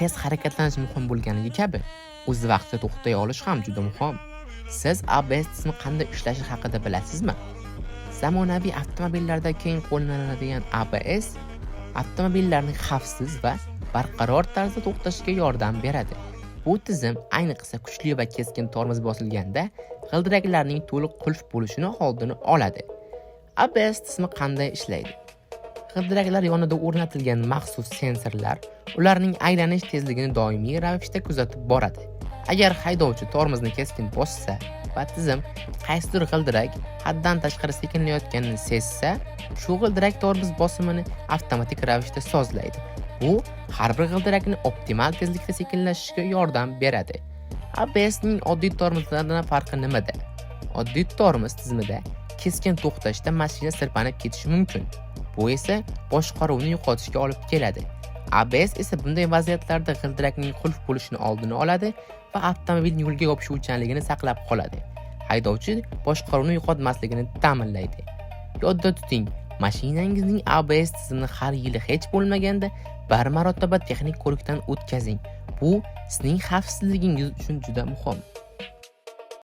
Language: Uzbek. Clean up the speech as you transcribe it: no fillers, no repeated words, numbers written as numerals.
tez harakatlanish muhim bo'lganligi kabi, o'z vaqtida to'xtay olish ham juda muhim. Siz ABS tizimi qanday ishlashi haqida bilasizmi? Zamonaviy avtomobillarda keng qo'llaniladigan ABS avtomobillarning xavfsiz va barqaror tarzda to'xtashiga yordam beradi. Bu tizim ayniqsa kuchli va keskin tormoz bosilganda g'ildiraklarning to'liq qulf bo'lishini oldini oladi. ABS tizimi qanday ishlaydi? G'ildiraklar yonida o'rnatilgan maxsus sensorlar ularning aylanish tezligini doimiy ravishda kuzatib boradi. Agar haydovchi tormozni keskin bossa va tizim qaysidir g'ildirak haddan tashqari sekinlayotganini sezsa, shu g'ildirak tormoz bosimini avtomatik ravishda sozlaydi. Bu har bir g'ildirakni optimal tezlikda sekinlashishiga yordam beradi. ABSning oddiy tormozlardan farqi nimada? Oddiy tormoz tizimida keskin to'xtashda mashina sirpanib ketishi mumkin. Bu esa boshqaruvni yo'qotishga olib keladi. ABS esa bunday vaziyatlarda g'ildirakning qulf bo'lishini oldini oladi va avtomobilning yo'lga yopishuvchanligini saqlab qoladi. Haydovchi boshqaruvni yo'qotmasligini ta'minlaydi. Yodda tuting, mashinangizning ABS tizimini har yili hech bo'lmaganda bir marotaba texnik ko'rikdan o'tkazing. Bu sizning xavfsizligingiz uchun juda muhim.